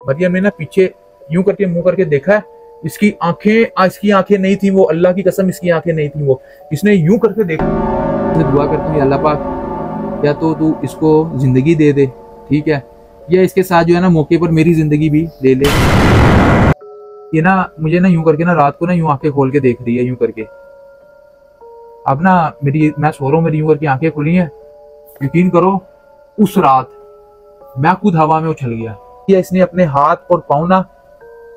मरियम ने ना पीछे यूं करके मुंह करके देखा है, इसकी आंखें नहीं थी वो, अल्लाह की कसम इसकी आंखें नहीं थी वो, इसने यूं करके देखा। मैं दुआ करता हूँ अल्लाह पाक, या तो तू इसको जिंदगी दे दे, ठीक है, या इसके साथ जो है ना मौके पर मेरी जिंदगी भी ले ले। ये ना मुझे ना यूं करके ना रात को ना यूं आंखें खोल के देख रही है यूं करके। अब ना मैं सो रहा हूँ, मेरी यूं करके आंखें खुली हैं, यकीन करो उस रात मैं खुद हवा में उछल गया। इसने अपने हाथ और पाँव ना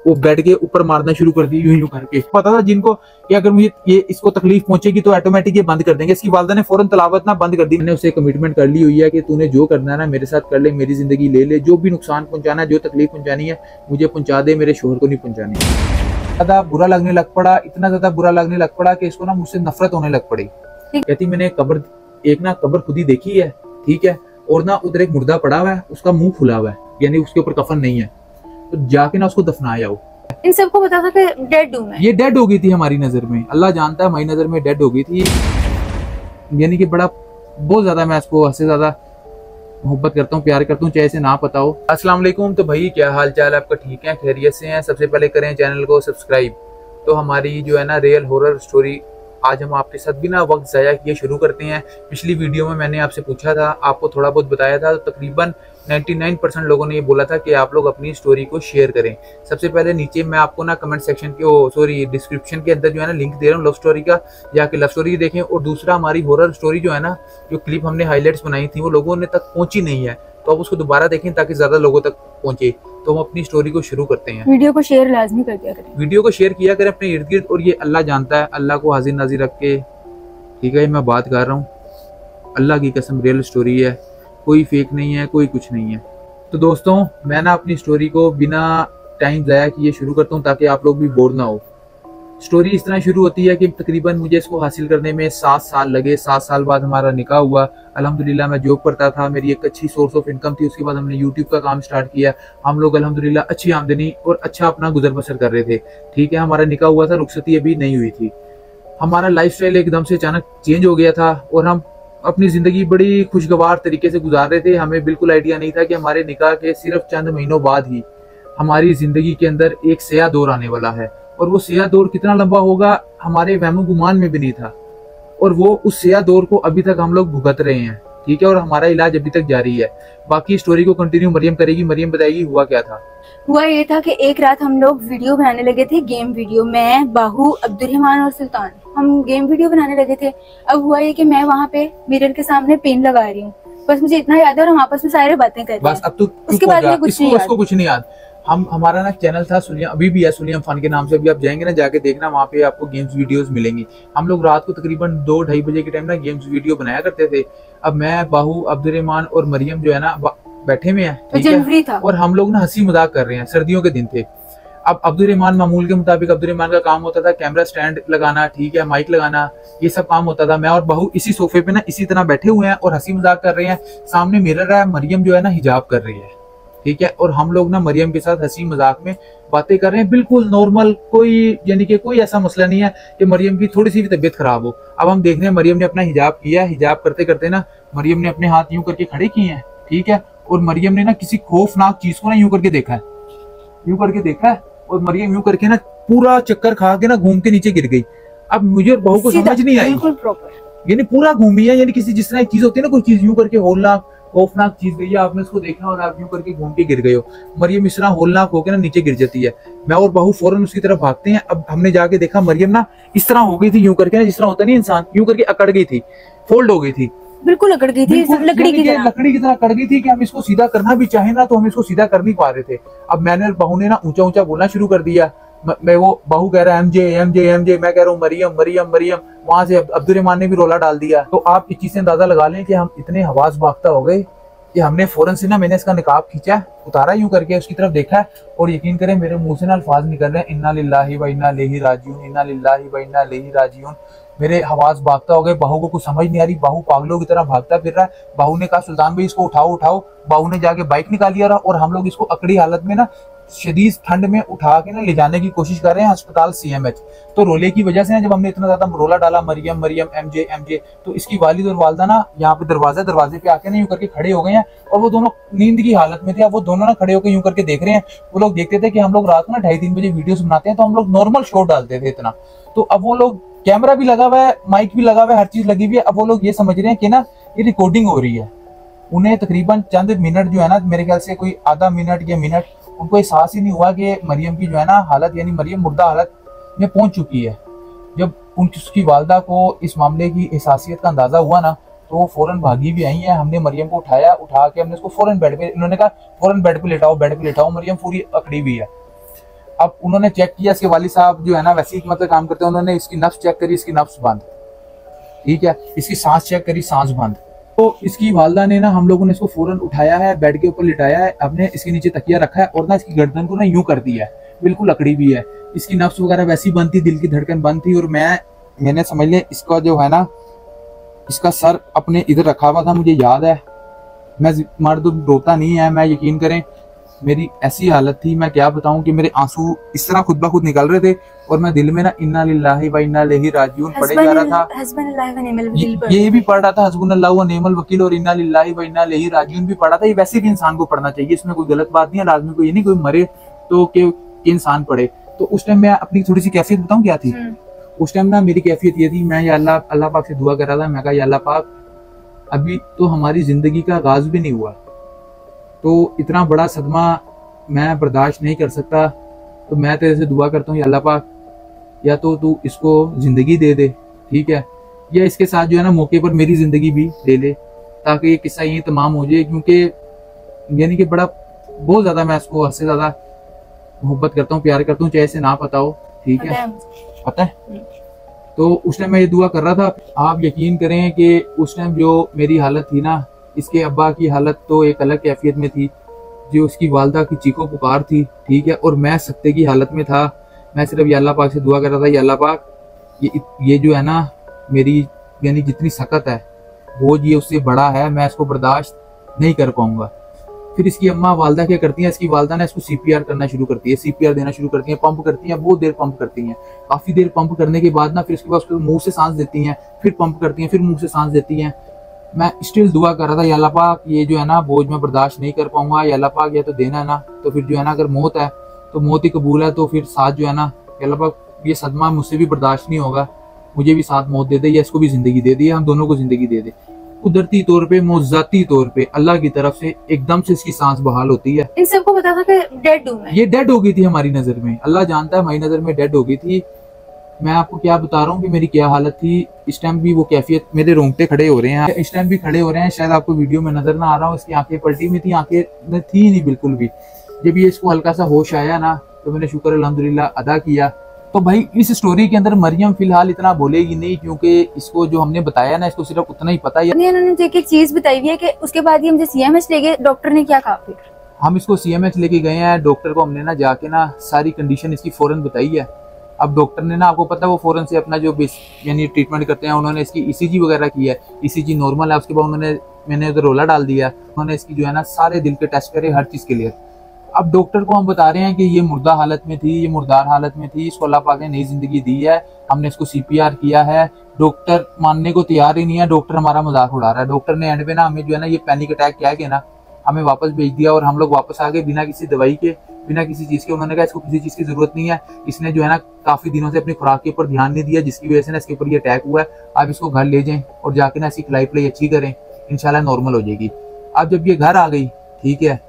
वो बेड के ऊपर मारना शुरू कर दी यूं यूं करके। पता था जिनको कि अगर मुझे ये इसको तकलीफ पहुंचेगी तो ऑटोमेटिक ये बंद कर देंगे। इसकी वालिदा ने फौरन तलावत ना बंद कर दी। मैंने उसे कमिटमेंट कर ली हुई है कि तूने जो करना है ना मेरे साथ कर ले, मेरी जिंदगी ले ले, जो भी नुकसान पहुंचाना है, जो तकलीफ पहुंचानी है मुझे पहुंचा दे, मेरे शोहर को नहीं पहुंचानी। ज्यादा बुरा लगने लग पड़ा, इतना ज्यादा बुरा लगने लग पड़ा कि इसको ना मुझसे नफरत होने लग पड़ी। कहती मैंने कब्र खुद ही देखी है, ठीक है, और ना उधर एक मुर्दा पड़ा हुआ है, उसका मुंह खुला हुआ है, यानी उसके ऊपर कफन नहीं है, तो जाके ना उसको दफनाया हो। इन सबको पता था कि डेड हूं मैं। ये डेड हो गई थी हमारी नजर में, अल्लाह जानता है हमारी नजर में डेड हो गई थी। यानी कि बहुत ज्यादा मैं इसको हद से ज्यादा मोहब्बत करता हूँ, प्यार करता हूँ, चाहे इसे ना पता हो। अस्सलाम वालेकुम। तो भाई क्या हाल चाल है आपका, ठीक है, खैरियत से हैं? सबसे पहले करें चैनल को सब्सक्राइब। तो हमारी जो है ना रियल हॉरर स्टोरी आज हम आपके साथ बिना वक्त ज़ाया किए शुरू करते हैं। पिछली वीडियो में मैंने आपसे पूछा था, आपको थोड़ा बहुत बताया था, तो तकरीबन 99% लोगों ने ये बोला था कि आप लोग अपनी स्टोरी को शेयर करें। सबसे पहले नीचे मैं आपको ना कमेंट सेक्शन के डिस्क्रिप्शन के अंदर जो है ना लिंक दे रहा हूँ लव स्टोरी का, जाके लव स्टोरी देखें। और दूसरा हमारी हॉरर स्टोरी जो है ना, जो क्लिप हमने हाईलाइट्स बनाई थी वो लोगों ने तक पहुंची नहीं है, तो आप उसको दोबारा देखें ताकि ज़्यादा लोगों तक पहुंचे। तो हम अपनी स्टोरी को शुरू करते हैं। वीडियो को शेयर लाजमी कर दिया करें, वीडियो को शेयर किया करें अपने इर्द गिर्द। और ये अल्लाह जानता है, अल्लाह को हाजिर नाजिर रख के, ठीक है, मैं बात कर रहा हूँ, अल्लाह की कसम रियल स्टोरी है, कोई फेक नहीं है, कोई कुछ नहीं है। तो दोस्तों मैं ना अपनी स्टोरी को बिना टाइम ज़ाया किए शुरू करता हूँ ताकि आप लोग भी बोर ना हो। स्टोरी इस तरह शुरू होती है कि तकरीबन मुझे इसको हासिल करने में 7 साल लगे। 7 साल बाद हमारा निकाह हुआ। अल्हम्दुलिल्लाह मैं जॉब करता था, मेरी एक अच्छी सोर्स ऑफ इनकम थी। उसके बाद हमने यूट्यूब का काम स्टार्ट किया। हम लोग अल्हम्दुलिल्लाह अच्छी आमदनी और अच्छा अपना गुजर बसर कर रहे थे, ठीक है। हमारा निकाह हुआ था, रुखसती अभी नहीं हुई थी। हमारा लाइफस्टाइल एकदम से अचानक चेंज हो गया था और हम अपनी ज़िंदगी बड़ी खुशगवार तरीके से गुजार रहे थे। हमें बिल्कुल आइडिया नहीं था कि हमारे निकाह के सिर्फ चंद महीनों बाद ही हमारी ज़िंदगी के अंदर एक सया दौर आने वाला है। और वो सया दौर कितना लंबा होगा हमारे वहमो गुमान में भी नहीं था। और वो उस सया दौर को अभी तक हम लोग भुगत रहे हैं, ठीक है, और हमारा इलाज अभी तक जारी है। बाकी स्टोरी को कंटिन्यू मरियम करेगी। मरियम बताएगी हुआ क्या था। हुआ ये था कि एक रात हम लोग वीडियो बनाने लगे थे, गेम वीडियो। मैं, बाहू, अब्दुर्रहमान और सुल्तान, हम गेम वीडियो बनाने लगे थे। अब हुआ ये कि मैं वहाँ पे मिरर के सामने पेन लगा रही हूँ, बस मुझे इतना याद है, और हम आपस में सारे बातें कर रहे हैं। बस अब तो उसके बाद में कुछ नहीं याद। हमारा ना चैनल था सुलियम, अभी भी है, सुलियम फन के नाम से। अभी आप जाएंगे ना, जाके देखना, वहाँ पे आपको गेम्स वीडियोस मिलेंगी। हम लोग रात को तकरीबन 2-2:30 बजे के टाइम ना गेम्स वीडियो बनाया करते थे। अब मैं, बाहू, अब्दुर्रहमान और मरियम जो है ना बैठे हुए हैं, ठीक जनवरी था, और हम लोग ना हंसी मजाक कर रहे हैं। सर्दियों के दिन थे। अब अब्दुर्रहमान मामूल के मुताबिक अब्दुर्रहमान का काम होता था कैमरा स्टैंड लगाना, ठीक है, माइक लगाना, ये सब काम होता था। मैं और बाहू इसी सोफे पे ना इसी तरह बैठे हुए हैं और हंसी मजाक कर रहे हैं। सामने मिरर है, मरियम जो है ना हिजाब कर रही है, ठीक है, और हम लोग ना मरियम के साथ हंसी मजाक में बातें कर रहे हैं, बिल्कुल नॉर्मल। कोई यानी कि कोई ऐसा मसला नहीं है कि मरियम की थोड़ी सी भी तबीयत खराब हो। अब हम देख रहे हैं मरियम ने अपना हिजाब किया। हिजाब करते करते ना मरियम ने अपने हाथ यूं करके खड़े किए हैं, ठीक है, और मरियम ने ना किसी खौफनाक चीज को ना यूं करके देखा है, यूं करके देखा है, और मरियम यूं करके ना पूरा चक्कर खा के ना घूम के नीचे गिर गई। अब मुझे और बहू को समझ नहीं आई, यानी पूरा घूमी है, यानी किसी जिस तरह एक चीज होती है ना, कोई चीज यूं करके होलनाक खौफनाक चीज गई है, आपने उसको देखा और आप यूं करके घूम के गिर गए हो। मरियम इस तरह होलनाक होकर ना नीचे गिर जाती है। मैं और बहू फौरन उसकी तरफ भागते हैं। अब हमने जाके देखा मरियम ना इस तरह हो गई थी, यूं करके ना, जिस तरह होता नहीं इंसान, यूं करके अकड़ गई थी, फोल्ड हो गई थी, बिल्कुल अकड़ गई थी, लकड़ी की तरह अकड़ गई थी कि हम इसको सीधा करना भी चाहे ना तो हम इसको सीधा कर नहीं पा रहे थे। अब मैंने और बहू ने ना ऊंचा ऊंचा बोलना शुरू कर दिया। मैं, वो बहू कह रहा है एमजे एमजे एमजे, मैं कह रहा हूँ मरियम मरियम मरियम। वहां से अब्दुर्रहमान ने भी रोला डाल दिया। तो आप इस चीज से अंदाजा लगा लें कि हम इतने हवास बाख्ता हो गए कि हमने फौरन से ना, मैंने इसका निकाब खींचा, उतारा यूं करके, उसकी तरफ देखा, और यकीन करें मेरे मुंह से ना अल्फाज निकल रहे हैं, इन्ना लिल्लाहि व इन्ना इलैहि राजिऊन, इन्ना लिल्लाहि व इन्ना इलैहि राजिऊन। मेरे हवास भागता हो गए। बहू को कुछ समझ नहीं आ रही, बहू पागलों की तरह भागता फिर रहा है। बहू ने कहा सुल्तान भाई इसको उठाओ उठाओ। बहू ने जाके बाइक निकाली और हम लोग इसको अकड़ी हालत में ना शदीद ठंड में उठा के ना ले जाने की कोशिश कर रहे हैं अस्पताल CMH। तो रोले की वजह से ना जब हमने इतना ज्यादा रोला डाला मरियम मरियम MJ MJ, तो इसकी वालिद और वालदा ना यहाँ पे दरवाजे पे आके ना यूं करके खड़े हो गए हैं, और वो दोनों नींद की हालत में थे। अब वो दोनों ना खड़े होकर यूं करके देख रहे हैं। वो लोग देखते थे कि हम लोग रात को ना 2:30-3 बजे वीडियोस बनाते हैं, तो हम लोग नॉर्मल शो डालते थे इतना। तो अब वो लोग, कैमरा भी लगा हुआ है, माइक भी लगा हुआ है, हर चीज लगी हुई है। अब वो लोग ये समझ रहे हैं कि ना ये रिकॉर्डिंग हो रही है। उन्हें तकरीबन चंद मिनट जो है ना, मेरे ख्याल से कोई आधा मिनट या मिनट, उनको एहसास ही नहीं हुआ कि मरियम की जो है ना हालत, यानी मरियम मुर्दा हालत में पहुंच चुकी है। जब उसकी वालदा को इस मामले की एहसासियत का अंदाजा हुआ ना, तो वो फौरन भागी भी आई है। हमने मरियम को उठा के हमने उसको फौरन बेड पे, इन्होंने कहा फौरन बेड पे लेटाओ। मरियम पूरी अकड़ी हुई है। अब उन्होंने चेक किया, इसके वालिद साहब जो है ना वैसे ही मतलब काम करते हैं, उन्होंने इसकी नब्ज चेक करी, इसकी नब्ज बंद, ठीक है, इसकी सांस चेक करी, सांस बंद। तो इसकी वालदा ने ना, हम लोगों ने इसको फौरन उठाया है, बेड के ऊपर लिटाया है, अपने इसके नीचे तकिया रखा है, और ना इसकी गर्दन को ना यूं कर दिया है, बिल्कुल अकड़ी भी है। इसकी नफ्स वगैरह वैसी बंद थी, दिल की धड़कन बंद थी, और मैंने समझ लिया इसका जो है ना, इसका सर अपने इधर रखा हुआ था, मुझे याद है। मैं मर्द रोता नहीं है, मैं यकीन करें मेरी ऐसी हालत थी, मैं क्या बताऊं कि मेरे आंसू इस तरह खुद ब खुद निकल रहे थे, और मैं दिल में ना इन्ना लिल्लाहि व इन्ना इलैहि राजिऊन पढ़े जा रहा था। ये भी पढ़ रहा था हस्बुनल्लाहु व निअमल वकील, और इन्ना लिल्लाहि व इन्ना इलैहि राजिऊन भी पढ़ा था। ये वैसे भी इंसान को पढ़ना चाहिए, इसमें कोई गलत बात नहीं है। लाजमी कोई नहीं कोई मरे तो कि इंसान पढ़े। तो उस टाइम मैं अपनी थोड़ी सी कैफियत बताऊं क्या थी। उस टाइम ना मेरी कैफियत ये थी, मैं या अल्लाह पाक से दुआ कर रहा था। मैं कहा या अल्लाह पाक, अभी तो हमारी जिंदगी का आगाज भी नहीं हुआ, तो इतना बड़ा सदमा मैं बर्दाश्त नहीं कर सकता, तो मैं तेरे से दुआ करता हूँ या अल्लाह पाक, या तो तू इसको जिंदगी दे दे, ठीक है, या इसके साथ जो है ना मौके पर मेरी जिंदगी भी ले ले, ताकि ये किस्सा ये तमाम हो जाए। क्योंकि यानी कि बहुत ज्यादा मैं इसको हद से ज्यादा मोहब्बत करता हूँ, प्यार करता हूँ, चाहे इसे ना पता हो, ठीक है, पता है। तो उस टाइम मैं ये दुआ कर रहा था। आप यकीन करें कि उस टाइम जो मेरी हालत थी ना, इसके अब्बा की हालत तो एक अलग कैफियत में थी, जो उसकी वालदा की चीखों पुकार थी, ठीक है, और मैं सख्ते की हालत में था। मैं सिर्फ या अल्लाह पाक से दुआ कर रहा था, या अल्लाह पाक ये जो है ना मेरी यानी जितनी सख्त है वो ये उससे बड़ा है, मैं इसको बर्दाश्त नहीं कर पाऊंगा। फिर इसकी अम्मा वालदा क्या करती हैं, इसकी वालदा ने इसको CPR करना शुरू करती है, CPR देना शुरू करती है, पंप करती हैं, बहुत देर पंप करती हैं। काफी देर पंप करने के बाद ना फिर इसके बाद उसको मुंह से सांस देती हैं, फिर पंप करती हैं, फिर मुंह से सांस देती हैं। मैं स्टिल दुआ कर रहा था, या अल्लाह पाक ये जो है ना बोझ मैं बर्दाश्त नहीं कर पाऊंगा, या अल्लाह पाक या तो देना है ना, तो फिर जो है ना अगर मौत है तो मौत ही कबूल है, तो फिर साथ जो है ना या अल्लाह पाक ये सदमा मुझसे भी बर्दाश्त नहीं होगा, मुझे भी साथ मौत दे दे, या इसको भी जिंदगी दे दे, हम दोनों को जिंदगी दे दे। कुदरती तौर पे, मौजूदी तौर पे अल्लाह की तरफ से एकदम से इसकी सांस बहाल होती है। इन सबको पता था कि डेड हूं मैं। ये डेड हो गई थी हमारी नजर में, अल्लाह जानता है हमारी नजर में डेड हो गई थी। मैं आपको क्या बता रहा हूँ कि मेरी क्या हालत थी इस टाइम भी, वो कैफियत, मेरे रोंगटे खड़े हो रहे हैं इस टाइम भी खड़े हो रहे हैं। शायद आपको वीडियो में नजर ना आ रहा हो, इसकी आंखें पलटी हुई थी, आंखें थी नहीं बिल्कुल भी। जब ये इसको हल्का सा होश आया ना, तो मैंने शुक्र अल्हम्दुलिल्लाह अदा किया। तो भाई इस स्टोरी के अंदर मरियम फिलहाल इतना बोलेगी नहीं, क्योंकि इसको जो हमने बताया ना, इसको सिर्फ उतना ही पता है। उन्होंने जो एक चीज बताई हुई है कि उसके बाद ये मुझे CMH ले गए, डॉक्टर ने क्या कहा फिर? हम इसको CMH लेके गए हैं, डॉक्टर को हमने ना जाके ना सारी कंडीशन इसकी फौरन बताई है। अब डॉक्टर ने ना, आपको पता है, वो फौरन से अपना जो यानी ट्रीटमेंट करते हैं, उन्होंने इसकी ECG वगैरह की है, ECG नॉर्मल है। उसके बाद मैंने उधर रोला डाल दिया, उन्होंने इसकी जो है ना सारे दिल के टेस्ट करे, हर चीज क्लियर। अब डॉक्टर को हम बता रहे हैं कि ये मुर्दा हालत में थी, ये मुर्दार हालत में थी, इसको अल्लाह पाक ने नई जिंदगी दी है, हमने इसको CPR किया है। डॉक्टर मानने को तैयार ही नहीं है, डॉक्टर हमारा मजाक उड़ा रहा है। डॉक्टर ने एंड पे ना हमें जो है ना ये पैनिक अटैक किया कि ना हमें वापस भेज दिया, और हम लोग वापस आ गए बिना किसी दवाई के, बिना किसी चीज के। उन्होंने कहा इसको किसी चीज की जरूरत नहीं है, इसने जो है ना काफी दिनों से अपनी खुराक के ऊपर ध्यान नहीं दिया, जिसकी वजह से ना इसके ऊपर ये अटैक हुआ है। आप इसको घर ले जाएं और जाके ना इसकी खिलाई पिलाई अच्छी करें, इंशाल्लाह नॉर्मल हो जाएगी। अब जब ये घर आ गई, ठीक है,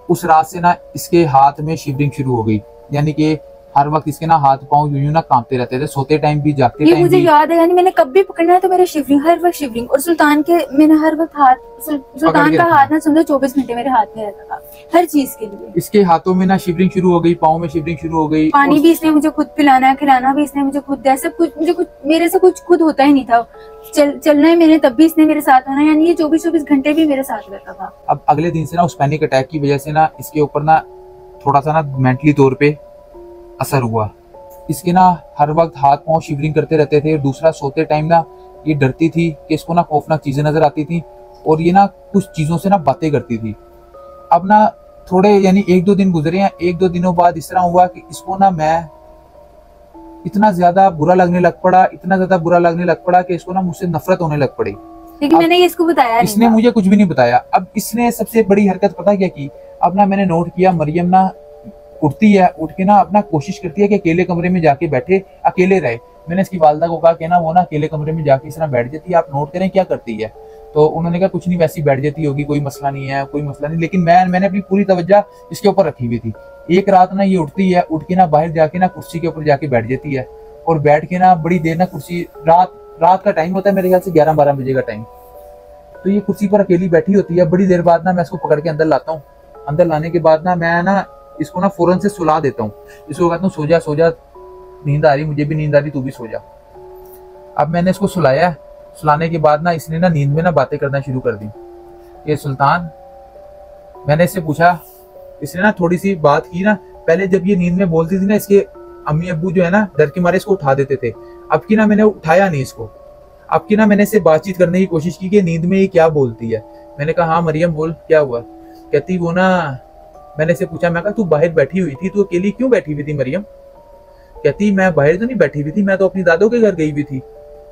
उस रात से ना इसके हाथ में शिवरिंग शुरू हो गई, यानी कि हर वक्त इसके ना हाथ पांव यूं ना कांपते रहते थे, सोते टाइम भी, जागते टाइम भी। मुझे याद है, यानी मैंने कब भी पकड़ना है तो मेरे शिवरिंग, हर वक्त शिवरिंग। और सुल्तान के मैंने हर वक्त हाथ, सुल्तान का हाथ ना समझो 24 घंटे मेरे हाथ में रहता था हर चीज के लिए। इसके हाथों में ना शिवरिंग शुरू हो गई, पाँव में शिवरिंग शुरू हो गई। पानी भी इसने मुझे खुद पिलाना, खिलाना भी इसने मुझे खुद दिया, सब कुछ मुझे कुछ मेरे से कुछ खुद होता ही नहीं था। चलना है मैंने तब भी इसने मेरे साथ होना, यानी ये 24 घंटे भी मेरे साथ रहता था। अब अगले दिन से ना उस पैनिक अटैक की वजह से ना इसके ऊपर ना थोड़ा सा ना मेंटली तौर पे असर हुआ। इसके ना हर वक्त हाथ पांव शिवरिंग करते रहते थे। दूसरा, सोते टाइम ना ये डरती थी कि इसको ना खौफनाक चीजें नजर आती थी, और ये ना कुछ चीजों से ना बातें करती थी। अब ना थोड़े यानी 1-2 दिन गुजरे हैं। 1-2 दिनों बाद इस तरह हुआ कि इसको ना मैं इतना ज्यादा बुरा लगने लग पड़ा, इतना ज्यादा बुरा लगने लग पड़ा कि इसको ना मुझसे नफरत होने लग पड़ी। लेकिन मैंने ये इसको बताया, इसने मुझे कुछ भी नहीं बताया। अब इसने सबसे बड़ी हरकत पता क्या की, अब ना मैंने नोट किया, मरियम ना उठती है, उठ के ना अपना कोशिश करती है कि अकेले कमरे में जाके बैठे, अकेले रहे। मैंने इसकी वालदा को कहा कि ना वो ना अकेले कमरे में जाके इस तरह बैठ जाती है, आप नोट करें क्या करती है। तो उन्होंने कहा कुछ नहीं, वैसी बैठ जाती होगी, कोई मसला नहीं है, कोई मसला नहीं। लेकिन मैंने अपनी पूरी तवज्जो इसके ऊपर रखी हुई थी। एक रात ना ये उठती है, उठ के ना बाहर जाके ना कुर्सी के ऊपर जाके बैठ जाती है और बैठ के ना बड़ी देर ना कुर्सी, रात का टाइम होता है मेरे ख्याल से 11-12 बजे का टाइम, तो ये कुर्सी पर अकेली बैठी होती है। बड़ी देर बाद ना मैं इसको पकड़ के अंदर लाता हूँ। अंदर लाने के बाद ना मैं ना इसको ना फौरन से सुला देता हूँ। इसको कहता हूँ सो जा, नींद आ रही, मुझे भी नींद आ रही, तू भी सो जा। अब मैंने इसको सुलाया। सुलाने के बाद ना इसने ना नींद में ना बातें करना शुरू कर दी। ये सुल्तान, मैंने इससे पूछा, इसने ना थोड़ी सी बात की ना। पहले जब ये नींद में बोलती थी ना, इसके अम्मी अब्बू जो है ना डर के मारे इसको उठा देते थे। अब की ना मैंने उठाया नहीं इसको। अब की ना मैंने इससे बातचीत करने की कोशिश की कि नींद में ये क्या बोलती है। मैंने कहा हाँ मरियम बोल, क्या हुआ। कहती वो ना, मैंने इससे पूछा, मैं कहा तू बाहर बैठी हुई थी, तू अकेली क्यों बैठी हुई थी मरियम। कहती मैं बाहर तो नहीं बैठी हुई थी, मैं तो अपनी दादों के घर गई हुई थी।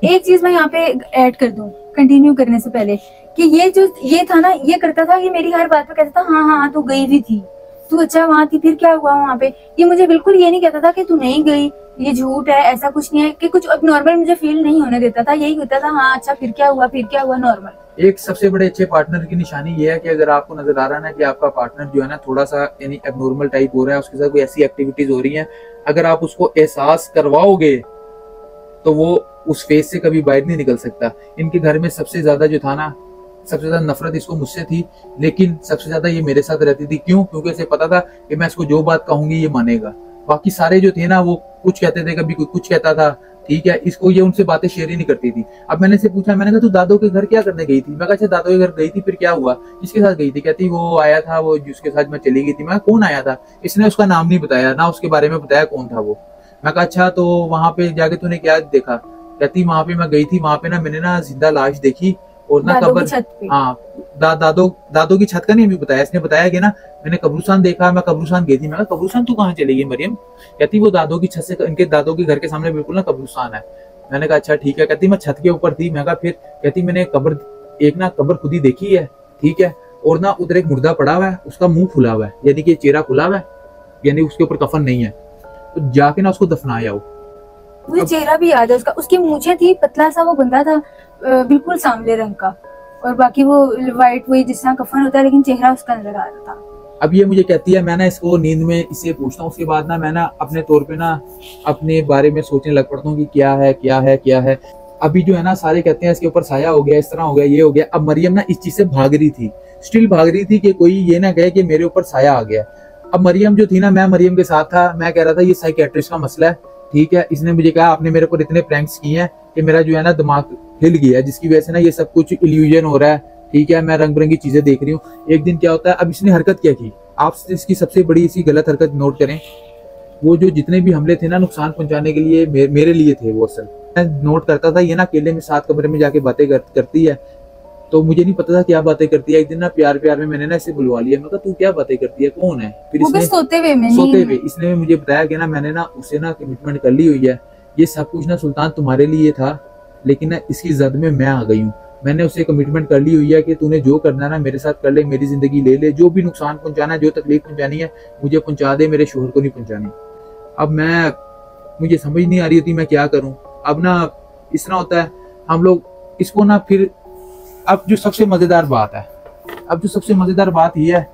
एक चीज मैं यहाँ पे ऐड कर दूं कंटिन्यू करने से पहले, कि ये था ना, ये करता था, ये मेरी हर बात पे कहता था हाँ हाँ तू गई भी थी, तू अच्छा वहां थी, फिर क्या हुआ वहां पे। ये मुझे बिल्कुल ये नहीं कहता था कि तू नहीं गई, ये झूठ है, ऐसा कुछ नहीं है, कि कुछ अब नॉर्मल मुझे फील नहीं होने देता था। यही कहता था हाँ अच्छा फिर क्या हुआ, फिर क्या हुआ, नॉर्मल। एक सबसे बड़े अच्छे पार्टनर की निशानी ये है कि अगर आपको नजर आ रहा है ना कि आपका पार्टनर जो है ना थोड़ा सा यानी एबनॉर्मल टाइप हो रहा है, उसके साथ कोई ऐसी एक्टिविटीज हो रही हैं, अगर आप उसको एहसास करवाओगे तो वो उस फेज से कभी बाहर नहीं निकल सकता। इनके घर में सबसे ज्यादा जो था ना, सबसे ज्यादा नफरत इसको मुझसे थी, लेकिन सबसे ज्यादा ये मेरे साथ रहती थी। क्यों? क्योंकि इसे पता था कि मैं इसको जो बात कहूंगी ये मानेगा। बाकी सारे जो थे ना वो कुछ कहते थे, कभी कुछ कहता था, ठीक है। इसको ये उनसे बातें शेयर ही नहीं करती थी। अब मैंने इसे पूछा, मैंने कहा तू दादो के घर क्या करने गई थी। मैं कहा अच्छा दादो के घर गई थी, फिर क्या हुआ, किसके साथ गई थी। कहती वो आया था, वो जिसके साथ मैं चली गई थी। मैं कौन आया था। इसने उसका नाम नहीं बताया, ना उसके बारे में बताया कौन था वो। मैं कहा अच्छा तो वहां पे जाके तूने क्या देखा। कहती वहां पे मैं गई थी, वहां पे ना मैंने ना जिंदा लाश देखी और ना कब्र, हाँ दादो की छत का नहीं भी बताया। इसने बताया कि ना मैंने कब्रिस्तान देखा, मैं कब्रिस्तान गई थी। मैं कहा कब्रिस्तान तू कहाँ चली गई मरियम। कहती वो दादो की छत से, इनके दादो के घर के सामने बिल्कुल ना कब्रिस्तान है। मैंने कहा अच्छा ठीक है। कहती मैं छत के ऊपर थी। मैं कहा फिर। कहती मैंने कब्र, एक ना कब्र खुद ही देखी है, ठीक है, और ना उधर एक मुर्दा पड़ा हुआ है, उसका मुंह खुला हुआ है, यानी कि चेहरा खुला हुआ है, यानी उसके ऊपर कफन नहीं है, तो जाके ना उसको दफनाया हो। मुझे चेहरा भी याद है उसका, उसकी मूछें थी, पतला सा वो बंदा था, बिल्कुल सांवले रंग का, और बाकी वो वाइट, वही जिस तरह कफन होता है, लेकिन चेहरा उसका नजर आ रहा था। अब ये मुझे कहती है, मैं ना इसको नींद में इससे पूछता हूँ, उसके बाद ना मैं ना अपने तौर पे ना अपने बारे में सोचने लग पड़ता हूँ कि क्या है क्या है क्या है। अभी जो है ना सारे कहते हैं इसके ऊपर साया हो गया, इस तरह हो गया, ये हो गया। अब मरियम ना इस चीज से भाग रही थी, स्टिल भाग रही थी कि कोई ये ना कहे कि मेरे ऊपर साया आ गया। अब मरियम जो थी ना, मैं मरियम के साथ था, मैं कह रहा था ये साइकियाट्रिस्ट का मसला है, ठीक है। इसने मुझे कहा आपने मेरे ऊपर इतने प्रैंक्स किए हैं कि मेरा जो है ना दिमाग हिल गया है, जिसकी वजह से ना ये सब कुछ इल्यूजन हो रहा है, ठीक है, मैं रंग बिरंगी चीजें देख रही हूँ। एक दिन क्या होता है, अब इसने हरकत क्या की, आप इसकी सबसे बड़ी इसी गलत हरकत नोट करें। वो जो जितने भी हमले थे ना नुकसान पहुंचाने के लिए मेरे लिए थे, वो असल मैं नोट करता था। ये ना अकेले में 7 कमरे में जाके बातें करती है, तो मुझे नहीं पता था क्या बातें करती है। एक दिन ना प्यार प्यार में मैंने ना इसे बुलवा लिया, मैं कहा तू क्या बातें करती है, कौन है। फिर इसने सोते हुए इसने मुझे बताया कि ना मैंने ना उसे ना कमिटमेंट कर ली हुई है, ये सब कुछ ना सुल्तान तुम्हारे लिए था, लेकिन ना इसकी जद में मैं आ गई हूँ। मैंने उसे कमिटमेंट कर ली हुई है कि तूने जो करना है ना मेरे साथ कर ले, मेरी जिंदगी ले ले, जो भी नुकसान पहुंचाना है, जो तकलीफ पहुंचानी है मुझे पहुंचा दे, मेरे शोहर को नहीं पहुंचानी। अब मुझे समझ नहीं आ रही थी मैं क्या करूं। अब ना इस तरह होता है, हम लोग इसको ना फिर, अब जो सबसे मजेदार बात ये है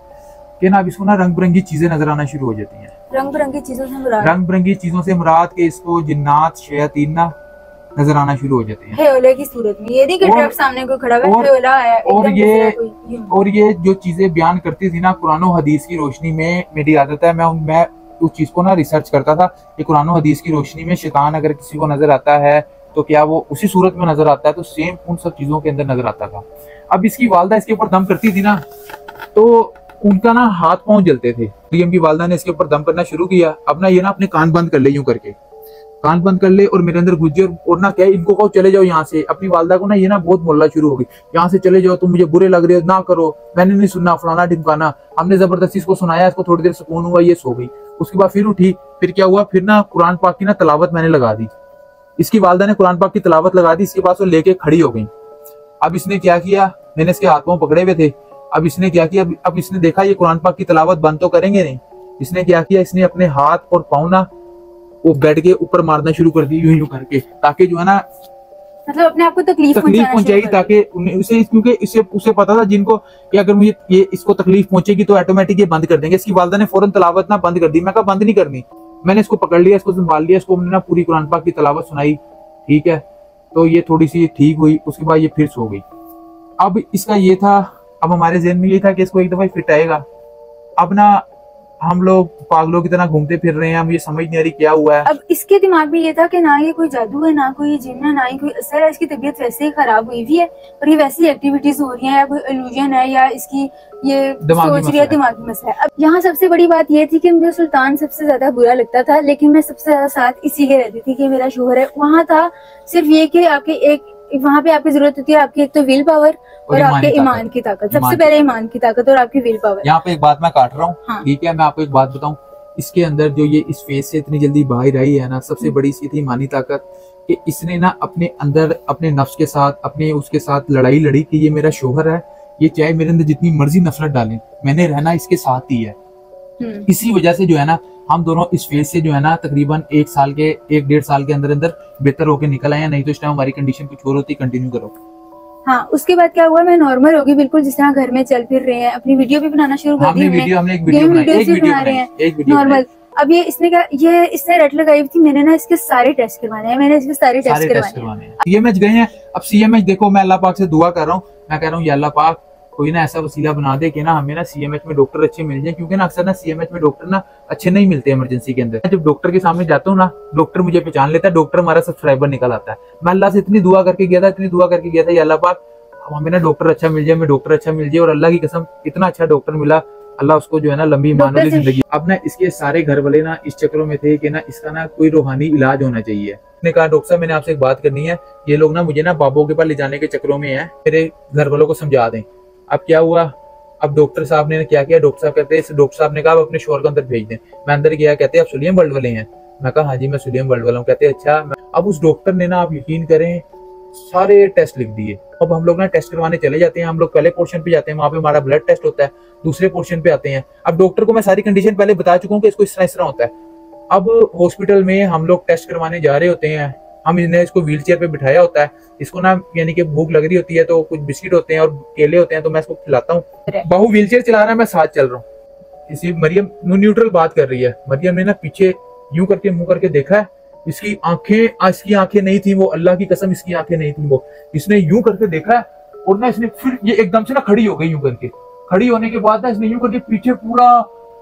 कि ना अब इसको ना रंग बिरंगी चीजें नजर आना शुरू हो जाती हैं। रंग बिरंगी चीजों से मुराद के इसको जिन्नात शयातीन ना नजर आना शुरू हो जाते हैं, हेओला की सूरत में। ये नहीं कि ट्रक सामने कोई खड़ा है, हेओला है, और ये जो चीजें बयान करती थी ना कुरान और हदीस की रोशनी में, मेरी आदत है मैं उस चीज को ना रिसर्च करता था कि कुरान और हदीस की रोशनी में शैतान अगर किसी को नजर आता है तो क्या वो उसी सूरत में नजर आता है, तो सेम उन सब चीजों के अंदर नजर आता था। अब इसकी वालदा इसके ऊपर दम करती थी ना, तो उनका ना हाथ पांव जलते थे। मरियम की वालदा ने इसके ऊपर दम करना शुरू किया। अब ना ये ना अपने कान बंद कर ले यूं करके, कान बंद कर ले और मेरे अंदर घुस जाए और ना क्या इनको कहो चले जाओ यहाँ से। अपनी वालदा को ना ये ना बहुत मोहल्ला शुरू हो गई, यहाँ से चले जाओ, तुम मुझे बुरे लग रहे हो, ना करो, मैंने नहीं सुनना, फलाना ढिमकाना। हमने जबरदस्ती इसको सुनाया, इसको थोड़ी देर सुकून हुआ, ये सो गई। उसके बाद फिर उठी, फिर क्या हुआ, फिर ना कुरान पाक की ना तलावत मैंने लगा दी, इसकी वालदा ने कुरान पाक की तलावत लगा दी। इसके बाद वो लेके खड़ी हो गई। अब इसने क्या किया, मैंने इसके हाथ पांव पकड़े हुए थे, अब इसने क्या किया, अब इसने देखा ये कुरान पाक की तलावत बंद तो करेंगे नहीं, इसने क्या किया, इसने अपने हाथ और पाँव ना वो बेड के ऊपर मारना शुरू कर दी, यूं यूं करके, ताकि जो है ना मतलब अपने आप को तकलीफ पहुंचाएगी, ताकि उसे, क्योंकि इससे उसे पता था जिनको कि अगर मुझे ये इसको तकलीफ पहुंचेगी तो ऑटोमेटिक ये बंद कर देंगे। इसकी वालदा ने फौरन तलावत ना बंद कर दी। मैं कहा बंद नहीं करनी। मैंने इसको पकड़ लिया, इसको संभाल लिया, इसको हमने ना पूरी कुरान पाक की तलावत सुनाई, ठीक है। तो ये थोड़ी सी ठीक हुई, उसके बाद ये फिर सो गई। अब इसका ये था, अब हमारे जहन में ये था कि इसको एक दफा फिट आएगा। अब ना हम लोग पागलों की तरह घूमते फिर रहे हैं, मुझे समझ नहीं आ रही क्या हुआ है। अब इसके दिमाग में ये था कि ना ये कोई जादू है, ना कोई जिन्न है, ना ही कोई असर है, इसकी तबीयत वैसे ही खराब हुई हुई है और ये वैसी एक्टिविटीज हो रही है, या कोई इल्यूजन है, या इसकी ये सोच रही है, दिमागी मसला है। अब यहाँ सबसे बड़ी बात ये थी कि मुझे सुल्तान सबसे ज्यादा बुरा लगता था, लेकिन मैं सबसे ज्यादा साथ इसीलिए रहती थी कि मेरा शोहर है। वहाँ था सिर्फ ये कि आपके वहाँ पे आपकी जरूरत होती है आपकी एक तो विल पावर और आपके ईमान की ताकत, सबसे पहले ईमान की ताकत और आपकी विल पावर। यहाँ पे एक बात मैं काट रहा हूँ, ठीक है, मैं आपको एक बात बताऊं, इसके अंदर जो ये इस फेस से इतनी जल्दी बाहर आई है ना, सबसे बड़ी सी थी ईमानी ताकत, कि इसने ना अपने अंदर अपने नफ्स के साथ, अपने उसके साथ लड़ाई लड़ी कि ये मेरा शोहर है, ये चाहे मेरे अंदर जितनी मर्जी नफरत डालें, मैंने रहना इसके साथ ही है। इसी वजह से जो है ना हम दोनों इस फेज से जो है ना तकरीबन 1-1.5 साल के अंदर अंदर बेहतर होके निकल आए हैं। नहीं तो इस टाइम हमारी कंडीशन कुछ और होती। कंटिन्यू करो। हाँ, उसके बाद क्या हुआ, मैं नॉर्मल हो गई बिल्कुल, जिस तरह घर में चल फिर रहे हैं, अपनी वीडियो भी बनाना शुरू कर दी, हमने एक वीडियो बना रहे हैं नॉर्मल। अब इसने रट लगाई थी, मैंने ना इसके सारे टेस्ट करवाने हैं, मैंने इसके सारे टेस्ट करवाने हैं। सीएमएच गए हैं, अब सीएमएच देखो, मैं अल्लाह पाक से दुआ कर रहा हूँ, मैं कह रहा हूँ या अल्लाह पाक कोई ना ऐसा वसीला बना दे कि ना हमें ना सीएमएच में डॉक्टर अच्छे मिल जाए, क्योंकि ना अक्सर ना सीएमएच में डॉक्टर ना अच्छे नहीं मिलते इमरजेंसी के अंदर। जब डॉक्टर के सामने जाता हूँ ना, डॉक्टर मुझे पहचान लेता है, डॉक्टर हमारा सब्सक्राइबर निकल आता है। मैं अल्लाह से इतनी दुआ करके गया था, या अल्लाह पाक हमें ना डॉक्टर अच्छा मिल जाए, हमें डॉक्टर अच्छा मिल जाए। और अल्लाह की कसम इतना अच्छा डॉक्टर मिला, अल्लाह उसको जो है ना लंबी ईमान वाली जिंदगी। अब ना इसके सारे घर वाले ना इस चक्रों में थे कि ना इसका ना कोई रूहानी इलाज होना चाहिए। ने कहा डॉक्टर साहब मैंने आपसे एक बात करनी है, ये लोग ना मुझे ना बाबों के पास ले जाने के चक्रों में है, मेरे घर वालों को समझा दें। अब क्या हुआ, अब डॉक्टर साहब ने क्या किया, डॉक्टर साहब कहते हैं, डॉक्टर साहब ने कहा अपने शोर को अंदर भेज दें। मैं अंदर गया, कहते हैं आप सुलियम वर्ल्ड वाले हैं? मैं कहा हाँ जी मैं सुलियम वर्ल्ड वाला हूँ। कहते हैं अच्छा। अब उस डॉक्टर ने ना आप यकीन करें सारे टेस्ट लिख दिए। अब हम लोग ना टेस्ट करवाने चले जाते हैं, हम लोग पहले पोर्शन पे जाते हैं, वहाँ पे हमारा ब्लड टेस्ट होता है, दूसरे पोर्शन पे आते हैं। अब डॉक्टर को मैं सारी कंडीशन पहले बता चुका हूँ कि इसको इस तरह होता है। अब हॉस्पिटल में हम लोग टेस्ट करवाने जा रहे होते हैं, हम इसको व्हील चेयर पे बिठाया होता है, इसको ना यानी कि भूख लग रही होती है तो कुछ बिस्किट होते हैं और केले होते हैं, तो मैं इसको खिलाता हूँ। बाहू व्हील चेयर चला रहा है, मैं साथ चल रहा हूँ। इसी मरियम न्यूट्रल बात कर रही है, मरियम ने ना पीछे यूं करके मुंह करके देखा है, इसकी आंखें नहीं थी वो, अल्लाह की कसम इसकी आंखें नहीं थी वो। इसने यूं करके देखा है और ना इसने फिर ये एकदम से ना खड़ी हो गई। यूं करके खड़ी होने के बाद ना इसने यूं करके पीछे पूरा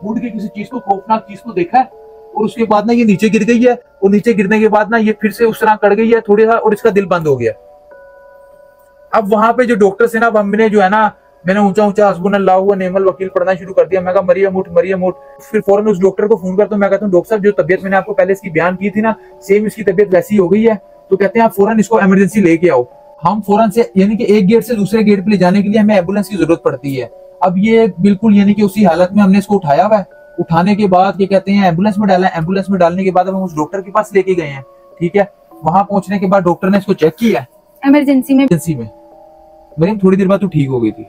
मुड़ के किसी चीज को, खौफनाक चीज को देखा है, और उसके बाद ना ये नीचे गिर गई है, और नीचे गिरने के बाद ना ये फिर से उस तरह कट गई है थोड़ी सा, और इसका दिल बंद हो गया। अब वहां पे जो डॉक्टर से ना हमने जो है ना, मैंने ऊंचा हस्बुनल्लाहु व निअमल वकील पढ़ना शुरू कर दिया। मैं कहा मरियम उठ। फिर फौरन उस डॉक्टर को फोन करता हूँ, मैं कहता हूँ डॉक्टर साहब जो तबियत मैंने आपको पहले इसकी बयान की थी ना, सेम इसकी तबियत वैसी हो गई है। तो कहते हैं आप फौरन इसको इमरजेंसी लेके आओ। हम फौरन से यानी कि एक गेट से दूसरे गेट पे ले जाने के लिए हमें एम्बुलेंस की जरूरत पड़ती है। अब ये बिल्कुल यानी कि उसी हालत में हमने इसको उठाया हुआ है। उठाने के बाद क्या कहते हैं एम्बुलेंस में डाला, एम्बुलेंस में डालने के बाद हम उस डॉक्टर के पास लेके गए हैं, ठीक है। वहां पहुंचने के बाद डॉक्टर ने इसको चेक किया इमरजेंसी में। मरियम थोड़ी देर बाद तो ठीक हो गई थी।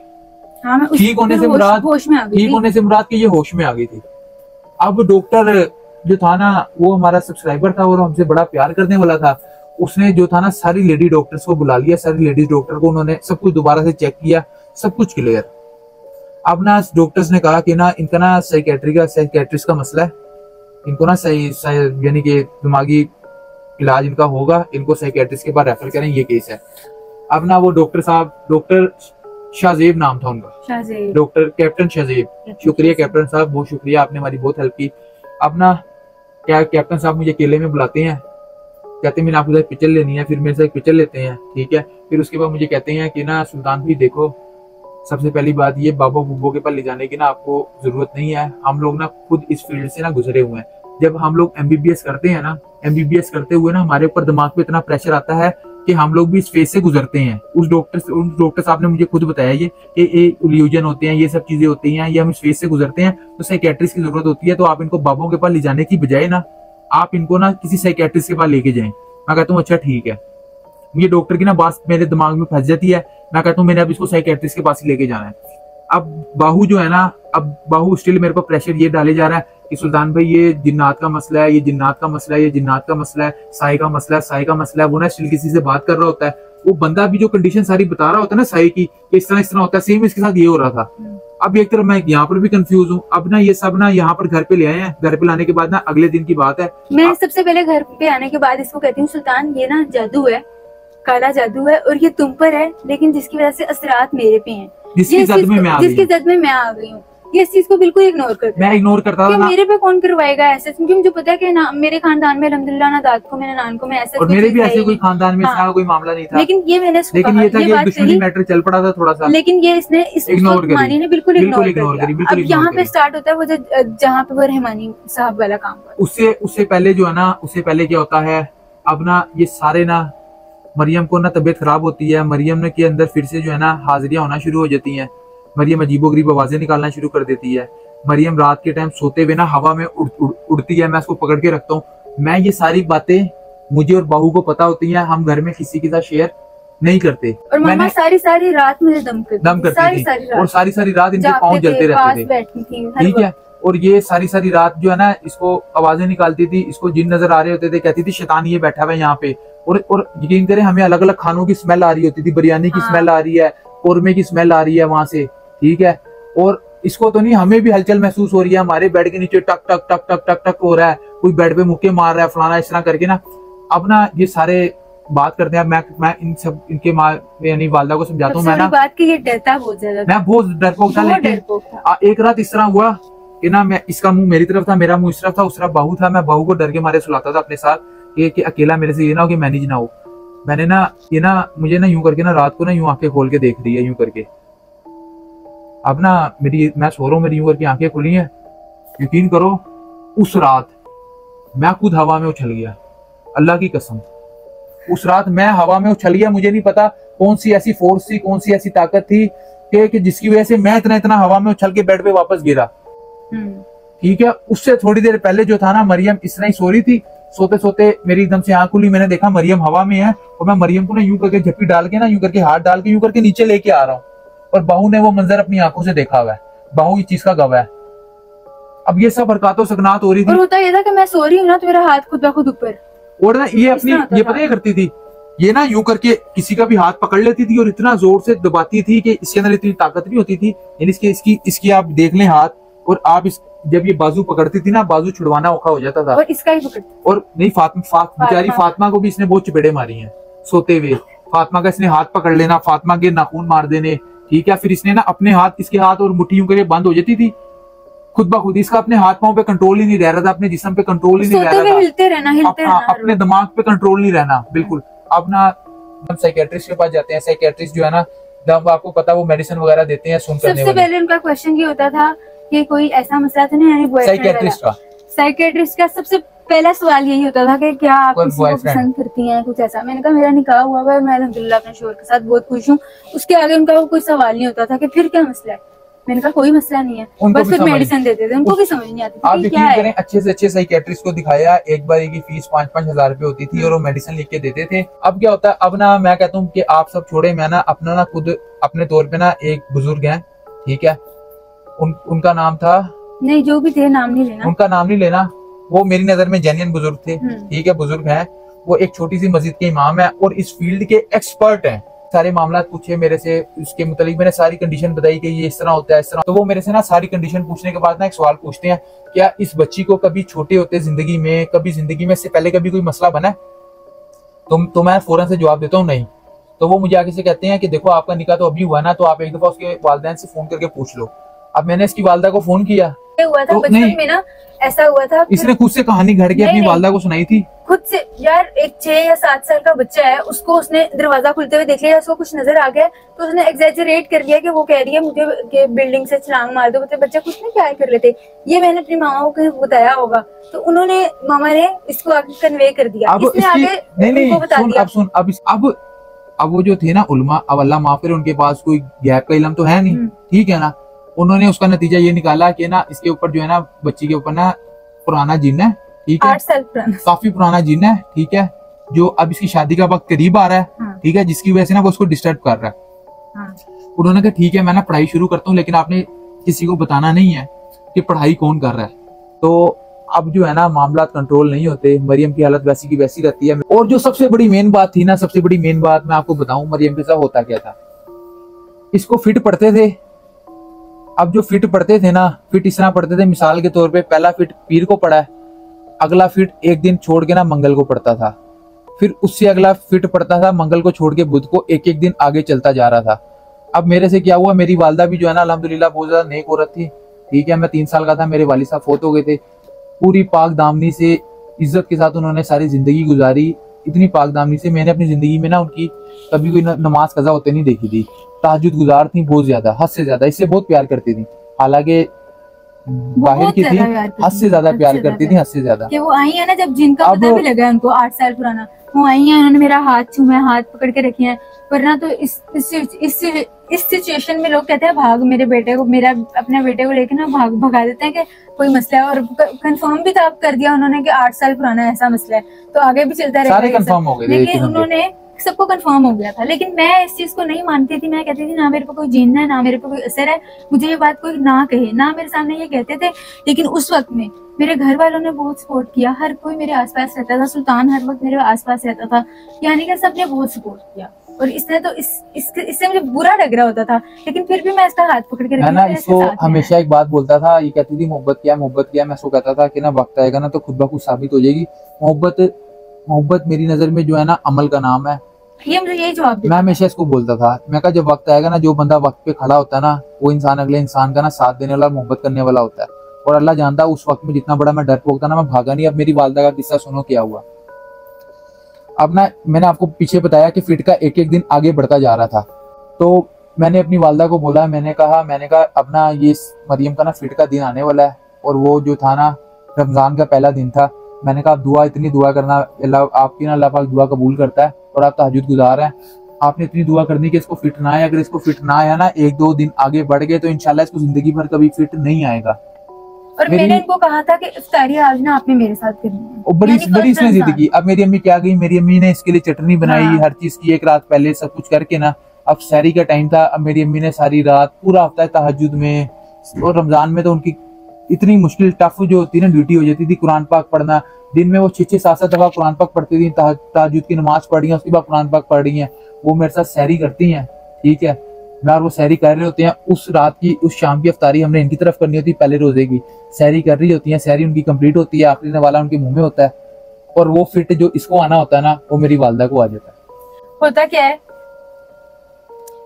हाँ, ठीक होने से मुराद कि ये होश में आ गई थी। अब डॉक्टर जो था ना वो हमारा सब्सक्राइबर था और हमसे बड़ा प्यार करने वाला था। उसने जो था ना सारी लेडी डॉक्टर्स को बुला लिया, सारी लेडीज डॉक्टर को, उन्होंने सब कुछ दोबारा से चेक किया, सब कुछ क्लियर। अब ना डॉक्टर्स ने कहा कि ना इनका ना साइकेट्रिस्ट का मसला है, इनको ना यानी कि दिमागी इलाज इनका होगा, इनको साइकेट्रिस्ट के पास रेफर करें, ये केस है। अब ना वो डॉक्टर साहब, डॉक्टर शाहजेब नाम था उनका, डॉक्टर कैप्टन शाहजेब, शुक्रिया कैप्टन साहब, बहुत शुक्रिया, आपने हमारी बहुत हेल्प की। अब ना क्या कैप्टन साहब मुझे केले में बुलाते हैं, कहते हैं मैंने आपके साथ पिक्चर लेनी है, फिर मेरे साथ पिक्चर लेते हैं, ठीक है। फिर उसके बाद मुझे कहते हैं कि ना सुल्तान भाई देखो, सबसे पहली बात ये बाबा बुब्बो के पास ले जाने की ना आपको जरूरत नहीं है, हम लोग ना खुद इस फील्ड से ना गुजरे हुए हैं, जब हम लोग एमबीबीएस करते हैं ना, एमबीबीएस करते हुए ना हमारे ऊपर दिमाग पे इतना प्रेशर आता है कि हम लोग भी इस फेज से गुजरते हैं। उस डॉक्टर साहब ने मुझे खुद बताया ये कि ये इल्यूजन होते हैं, ये सब चीजें होती हैं, ये हम इस फेज से गुजरते हैं, तो साइकेट्रिस्ट की जरूरत होती है। तो आप इनको बाबों के पास ले जाने की बजाय ना आप इनको ना किसी साइकेट्रिस्ट के पास लेके जाएं। मैं कहता हूँ अच्छा ठीक है। ये डॉक्टर की ना बात मेरे दिमाग में फंस जाती है। मैं कहता हूँ मैंने अब इसको साइकेट्रिस्ट के पास ही लेके जाना है। अब बाहू जो है ना, अब बाहू स्टिल मेरे को प्रेशर ये डाले जा रहा है कि सुल्तान भाई ये जिन्नात का मसला है, ये जिन्नात का मसला है, ये जिन्नात का मसला है, साई का मसला है, साई का मसला है। वो ना स्टिल किसी से बात कर रहा होता है, वो बंदा भी जो कंडीशन सारी बता रहा होता है ना साई की, इस तरह होता है, सेम इसके साथ ये हो रहा था। अब एक तरफ मैं यहाँ पर भी कंफ्यूज हूँ। अब ना ये सब ना यहाँ पर घर पे ले आए हैं। घर पे लाने के बाद ना अगले दिन की बात है, मैं सबसे पहले घर पे आने के बाद इसको कहती हूँ सुल्तान ये ना जादू है, काला जादू है और ये तुम पर है, लेकिन जिसकी वजह से असरात मेरे पे हैं, जिसकी जद में मैं आ गई हूँ। ये इस चीज को बिल्कुल इग्नोर करता मैं इग्नोर करता था ना। मेरे पे कौन करवाएगा ऐसे, क्योंकि मुझे पता है कि ना मेरे खानदान में अल्हम्दुलिल्लाह ना दाद को मेरे नान को मैं ऐसे, और मेरे भी ऐसे कोई खानदान में कोई मामला नहीं था। लेकिन ये मैंने लेकिन ये था कि दुश्मनी मैटर चल पड़ा था थोड़ा सा, लेकिन ये इसने इस मानी ने बिल्कुल इग्नोर किया। अब यहाँ पे स्टार्ट होता है वो जहाँ पे वो रहमानी साहब वाला काम। उससे पहले जो है ना, उससे पहले क्या होता है, अब ना ये सारे ना मरियम को ना तबीयत खराब होती है। मरियम के अंदर फिर से जो है ना हाजिरियां होना शुरू हो जाती हैं। मरियम अजीबोगरीब आवाजें निकालना शुरू कर देती है। मरियम रात के टाइम सोते हुए ना हवा में उड़ती है। मैं उसको पकड़ के रखता हूँ। मैं ये सारी बातें मुझे और बाहू को पता होती हैं, हम घर में किसी के साथ शेयर नहीं करते। और मामा सारी रात मुझे दम करती थी और सारी रात इनके पाँव जलते रहते थे। ठीक है। और ये सारी रात जो है ना इसको आवाजें निकालती थी, इसको जिन नजर आ रहे होते थे, कहती थी शैतान ये बैठा हुआ है यहाँ पे। और यकीन करें हमें अलग अलग खानों की स्मेल आ रही होती थी, बिरयानी की स्मेल आ रही है, कौरमे की स्मेल आ रही है वहां से। ठीक है। और इसको तो नहीं, हमें भी हलचल महसूस हो रही है। हमारे बेड के नीचे टक टक टक टक टक टक हो रहा है, कोई बेड पे मुक्के मार रहा है, फलाना इस तरह करके ना। अब ना ये सारे बात करते हैं। मैं इन सब इनके माँ यानी वालदा को समझाता हूँ। मैं ना बात की ये डरता बहुत ज्यादा, मैं बहुत डरपोक था। लेकिन एक रात इस तरह हुआ कि ना मैं, इसका मुंह मेरी तरफ था, मेरा मुंह इस तरफ था, उस तरफ बाहू था। मैं बाहू को डर के मारे सुलाता था अपने साथ कि अकेला मेरे से ये ना हो कि मैनेज ना हो। मैंने ना ये ना मुझे ना यूं करके ना रात को ना यूं आंखें खोल के देख रही है यूं करके। अब ना मैं सो रहा हूँ, मेरी यूं करके आंखें खुली हैं। यकीन करो उस रात मैं खुद हवा में उछल गया, अल्लाह की कसम। उस रात मैं हवा में उछल गया। मुझे नहीं पता कौन सी ऐसी फोर्स थी, कौन सी ऐसी ताकत थी कि जिसकी वजह से मैं इतना हवा में उछल के बेड पे वापस गिरा। ठीक है। उससे थोड़ी देर पहले जो था ना, मरियम इस तरह ही सो रही थी। सोते सोते मेरी एकदम से आंख खुली, मैंने देखा मरियम हवा में है और मैं मरियम को ना यूं करके झप्पी डाल के ना यूं करके हाथ डाल के यूं करके नीचे लेके आ रहा हूँ। और बाहू ने वो मंजर अपनी आंखों से देखा हुआ है। बाहू इस चीज का गवाह है। अब ये सब हरकतों सकनात हो रही थी। और होता ये था कि मैं सो रही हूँ ना तो मेरा हाथ खुद ब खुद ऊपर, और ना ये अपनी ये पता करती थी, ये ना यूं करके किसी का भी हाथ पकड़ लेती थी और इतना जोर से दबाती थी कि इसके अंदर इतनी ताकत भी होती थी। इसकी आप देख लें हाथ, और आप जब ये बाजू पकड़ती थी ना, बाजू छुड़वाना औखा हो जाता था। और इसका ही पकड़ती। और नहीं, बेचारी फातिमा को भी इसने बहुत चपेड़े मारी हैं सोते हुए। फातिमा का इसने हाथ पकड़ लेना, फातिमा के नाखून मार देने। ठीक है। फिर इसने ना अपने हाथ, इसके हाथ और मुट्ठी यूं करके बंद हो जाती थी खुद ब खुद। इसका अपने हाथ पांव पे कंट्रोल ही नहीं रह रहा था, अपने जिस्म पे कंट्रोल ही नहीं रह रहा था, हिलते रहना अपने दिमाग पे कंट्रोल नहीं रहना बिल्कुल। अब ना हम साइकियाट्रिस्ट के पास जाते हैं। साइकियाट्रिस्ट जो है ना, जब आपको पता वो मेडिसिन वगैरह देते हैं सुन करने वाले। सबसे पहले उनका क्वेश्चन ये होता था कि कोई ऐसा मसला तो नहीं है साइकियाट्रिस्ट का सबसे पहला सवाल यही होता था कि क्या आप किसी को पसंद करती हैं, कुछ ऐसा। मैंने कहा मेरा निकाह हुआ है, मैं अल्हम्दुलिल्लाह अपने शोहर के साथ बहुत खुश हूँ। उसके आगे उनका कोई सवाल नहीं होता था कि फिर क्या मसला है। मैंने कहा कोई मसला नहीं है, बस फिर मेडिसिन देते थे। उनको भी समझ नहीं आती आप यकीन करें, अच्छे से अच्छे साइकियाट्रिस्ट को दिखाया। एक बार की फीस 5-5 हजार रुपए होती थी और वो मेडिसिन लिख के देते थे। अब क्या होता है, अब ना मैं कहता हूँ कि आप सब छोड़े, मैं ना अपना ना खुद अपने तौर पे ना एक बुजुर्ग है। ठीक है। उनका नाम था, नहीं जो भी थे नाम नहीं लेना, उनका नाम नहीं लेना। वो मेरी नजर में जेन्युइन बुजुर्ग थे। ठीक है। बुजुर्ग है वो, एक छोटी सी मस्जिद के इमाम है और इस फील्ड के एक्सपर्ट हैं। सारे मामला पूछे मेरे से, उसके मुतालिक मैंने सारी कंडीशन बताई कि ये इस तरह होता है, इस तरह। तो वो मेरे से ना सारी कंडीशन पूछने के बाद ना एक सवाल पूछते हैं, क्या इस बच्ची को कभी छोटे होते जिंदगी में से पहले कभी कोई मसला बना? तो मैं फौरन से जवाब देता हूँ नहीं। तो वो मुझे आगे से कहते हैं कि देखो आपका निकाह तो अभी हुआ ना, तो आप एक दफा उसके वालिदैन से फोन करके पूछ लो। अब मैंने इसकी वालदा को फोन किया। हुआ था तो बचपन में ना, ऐसा हुआ था। इसने खुद से कहानी घड़ के अपनी वालदा को सुनाई थी खुद से। यार एक 6 या 7 साल का बच्चा है, उसको उसने दरवाजा खुलते हुए देख लिया, उसको कुछ नजर आ गया तो उसने एग्जैजरेट कर लिया कि वो कह रही है मुझे कि बिल्डिंग से छलांग मार दो। बच्चे कुछ नहीं क्या कर लेते। ये मैंने अपनी मामा को बताया होगा तो उन्होंने, मामा ने इसको आगे कन्वे कर दिया। अब इसने आगे नहीं बता दिया। अब सुन, अब वो जो थे ना उलमा, अब अल्लाह माफ करे, उनके पास कोई गैप का इल्म तो है नहीं, ठीक है ना। उन्होंने उसका नतीजा ये निकाला कि ना इसके ऊपर जो है ना, बच्ची के ऊपर ना पुराना जिन है, ठीक है, 8 साल पुराना, काफी पुराना जिन है, ठीक है, जो अब इसकी शादी का वक्त करीब आ रहा है, हाँ। ठीक है, जिसकी वजह से ना वो उसको डिस्टर्ब कर रहा है। हाँ। उन्होंने कहा ठीक है मैं ना पढ़ाई शुरू करता हूँ, लेकिन आपने किसी को बताना नहीं है कि पढ़ाई कौन कर रहा है। तो अब जो है ना मामला कंट्रोल नहीं होते, मरियम की हालत वैसी की वैसी रहती है। और जो सबसे बड़ी मेन बात थी ना, सबसे बड़ी मेन बात मैं आपको बताऊं मरियम के साथ होता क्या था। इसको फिट पढ़ते थे। अब जो फिट पढ़ते थे ना, फिट इस तरह पढ़ते थे, मिसाल के तौर पे पहला फिट पीर को पढ़ा है, अगला फिट एक दिन छोड़ के ना मंगल को पढ़ता था, फिर उससे अगला फिट पढ़ता था मंगल को छोड़ के बुध को, एक एक दिन आगे चलता जा रहा था। अब मेरे से क्या हुआ, मेरी वालदा भी जो है ना अल्हम्दुलिल्लाह बहुत ज्यादा नेक औरत थी, ठीक है। मैं 3 साल का था, मेरे वालिद साहब फौत हो गए थे। पूरी पाक दामनी से इज्जत के साथ उन्होंने सारी जिंदगी गुजारी, इतनी पाक दामनी से मैंने अपनी जिंदगी में ना उनकी कभी कोई नमाज कजा होते नहीं देखी थी। तहज्जुद गुजार थी बहुत ज्यादा, हद से ज्यादा, इससे बहुत प्यार करती थी, हालांकि बाहर की थी, हद से ज्यादा प्यार करती थी, हद से ज्यादा। कि वो आई है ना जब जिनका पता भी लगा उनको 8 साल पुराना, वो आई है, उन्होंने मेरा हाथ छूमा, हाथ पकड़ के रखे हैं। वरना तो इस सिचुएशन में लोग कहते हैं भाग मेरे बेटे को, मेरा अपने बेटे को लेके ना भगा देते हैं कि कोई मसला है। और कंफर्म भी तो आप कर दिया उन्होंने कि 8 साल पुराना ऐसा मसला है, तो आगे भी चलता रहेगा, सारे कंफर्म हो गए, लेकिन उन्होंने सबको कंफर्म हो गया था। लेकिन मैं इस चीज को नहीं मानती थी। मैं कहती थी ना मेरे पे कोई जिन है, ना मेरे पे कोई असर है, मुझे ये बात कोई ना कहे, ना मेरे सामने ये कहते थे। लेकिन उस वक्त में मेरे घर वालों ने बहुत सपोर्ट किया, हर कोई मेरे आसपास रहता था, सुल्तान हर वक्त मेरे आसपास रहता था, यानी कि सबने बहुत सपोर्ट किया। और इसने तो इससे मुझे बुरा लग रहा होता था, लेकिन फिर भी मैं इसका हाथ पकड़ के रखी ना। इसको हमेशा एक बात बोलता था, ये कहती थी मोहब्बत क्या, मोहब्बत क्या। मैं इसको कहता था कि ना वक्त आएगा ना तो खुद ब खुद साबित हो जाएगी। मोहब्बत मेरी नजर में जो है ना अमल का नाम है। ये मुझे यही जवाब मैं हमेशा इसको बोलता था, मैं कहा जब वक्त आएगा ना, जो बंदा वक्त पे खड़ा होता है ना, वो इंसान अगले इंसान का ना साथ देने वाला, मोहब्बत करने वाला होता है। और अल्लाह जानता है उस वक्त में जितना बड़ा मैं डरपोक था ना, मैं भागा नहीं। अब मेरी वालदा का किस्सा सुनो क्या हुआ। अब ना मैंने आपको पीछे बताया कि फिट का एक एक दिन आगे बढ़ता जा रहा था, तो मैंने अपनी वालदा को बोला, मैंने कहा अब ना ये मरियम का ना फिट का दिन आने वाला है। और वो जो था ना रमजान का पहला दिन था। मैंने कहा दुआ, इतनी दुआ करना, अल्लाह आपकी ना, अल्लाह पाक दुआ कबूल करता है, और आप तहज्जुद गुजार हैं, आपने इतनी दुआ करनी कि इसको फिट ना आए। अगर इसको फिट ना आया ना, 1-2 दिन आगे बढ़ गए तो इंशाल्लाह इसको जिंदगी भर कभी फिट नहीं आएगा। और मैंने इनको कहा था कि इफ्तारी आज ना आपने मेरे साथ करनी है। और बड़ी इसने जिद की। अब मेरी अम्मी क्या गई, मेरी अम्मी ने इसके लिए चटनी बनाई, हर चीज की, एक रात पहले सब कुछ करके ना। अब सहरी का टाइम था, अब मेरी अम्मी ने सारी रात पूरा हफ्ता तहज्जुद में, और रमजान में तो उनकी इतनी मुश्किल टफ जो होती है ना ड्यूटी हो जाती थी, कुरान पाक पढ़ना। दिन में वो 6-7 दफा कुरान पाक पढ़ती थी, तहज्जुद की नमाज पढ़ रही है, उसके बाद कुरान पाक पढ़ रही है। वो मेरे साथ सहरी करती हैं, ठीक है, मैं और वो सहरी कर रहे होते हैं। उस रात की, उस शाम की अफ्तारी हमने इनकी तरफ करनी होती है, पहले रोजे की सहरी कर रही होती है। सहरी उनकी कंप्लीट होती है, आखिरी वाला उनके मुंह में होता है, और वो फिट जो इसको आना होता है ना, वो मेरी वालदा को आ जाता है। होता क्या है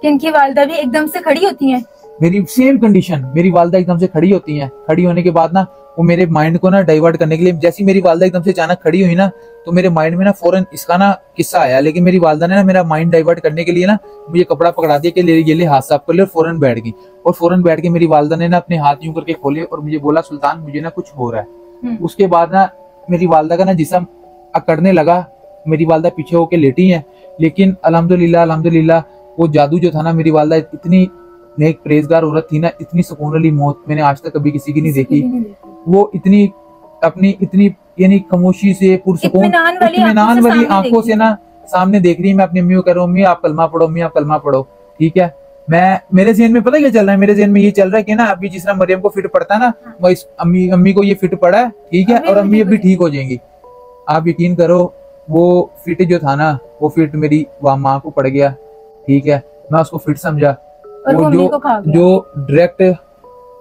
कि इनकी वालदा भी एकदम से खड़ी होती है। मेरी सेम कंडीशन, मेरी वालदा एकदम से खड़ी होती हैं। खड़ी होने के बाद ना वो मेरे माइंड को ना डाइवर्ट करने के लिए, जैसी मेरी वालदा एकदम से अचानक खड़ी हुई ना, तो मेरे माइंड में ना फौरन इसका ना किस्सा आया। लेकिन मेरी वालदा ने ना मेरा माइंड डाइवर्ट करने के लिए ना मुझे कपड़ा पकड़ा दिया कि ये ले हाथ साफ कर ले, और फौरन बैठ गई। और फौरन बैठ के मेरी वालदा ने ना अपने हाथ यूं करके खोले और मुझे बोला, सुल्तान मुझे ना कुछ हो रहा है। उसके बाद ना मेरी वालदा का ना जिस्म अकड़ने लगा। मेरी वालदा पीछे होके लेटी है, लेकिन अल्हम्दुलिल्लाह वो जादू जो था ना, मेरी वालदा इतनी नेक परहेजगार औरत थी ना, इतनी सुकून वाली मौत मैंने आज तक कभी किसी की नहीं देखी। वो इतनी अपनी इतनी यानी खामोशी से पुरसुकून, इत्मीनान वाली आंखों से ना सामने देख रही है। मैं अपनी अम्मी को कह रहा हूँ, अम्मी आप कलमा पढ़ो, अम्मी आप कलमा पढ़ो, ठीक है। मैं मेरे ज़हन में पता क्या चल रहा है, मेरे ज़हन में ये चल रहा है कि ना अभी जिस तरह मरियम को फिट पड़ता है ना, वो इस अम्मी को ये फिट पड़ा है, ठीक है, और अम्मी अभी ठीक हो जाएंगी। आप यकीन करो, वो फिट जो था ना, वो फिट मेरी माँ को पड़ गया, ठीक है। मैं उसको फिट समझा। वो जो डायरेक्ट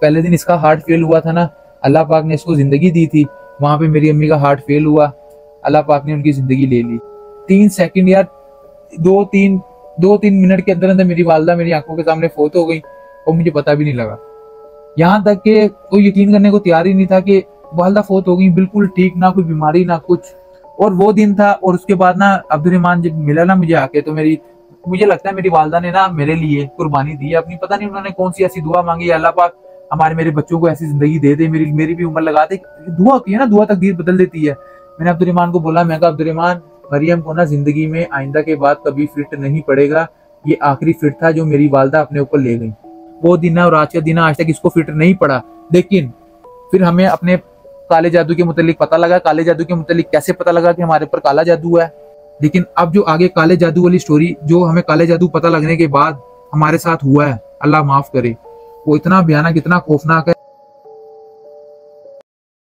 पहले दिन इसका हार्ट फेल हुआ था ना, अल्लाह पाक ने इसको जिंदगी दी थी, वहां पे मेरी अम्मी का हार्ट फेल हुआ, अल्लाह पाक ने उनकी जिंदगी ले ली। 3 सेकंड या 2-3 मिनट के अंदर अंदर मेरी वालदा मेरी आंखों के सामने फौत हो गई, और मुझे पता भी नहीं लगा। यहाँ तक कि कोई यकीन करने को तैयार ही नहीं था कि वालदा फौत हो गई, बिल्कुल ठीक, ना कोई बीमारी ना कुछ। और वो दिन था। और उसके बाद ना अब्दुर्रहमान जब मिला ना मुझे आके, तो मुझे लगता है मेरी वालदा ने ना मेरे लिए कुर्बानी दी है अपनी। पता नहीं उन्होंने कौन सी ऐसी दुआ मांगी, अल्लाह पाक मेरे बच्चों को ऐसी जिंदगी दे दे, मेरी भी उम्र लगा दे। दुआ होती है ना, दुआ तकदीर बदल देती है। मैंने अब्दुर्रहमान को बोला, मैं कहा अब्दुर्रहमान, मरियम को ना जिंदगी में आइंदा के बाद कभी फिट नहीं पड़ेगा, ये आखिरी फिट था जो मेरी वालदा अपने ऊपर ले गई। वो दिन और आज का दिन आज तक इसको फिट नहीं पड़ा। लेकिन फिर हमें अपने काले जादू के मुतालिक पता लगा। काले जादू के मुतालिक कैसे पता लगा कि हमारे ऊपर काला जादू है। लेकिन अब जो आगे काले जादू वाली स्टोरी, जो हमें काले जादू पता लगने के बाद हमारे साथ हुआ है, अल्लाह माफ करे, वो इतना भयानक, इतना खौफनाक है।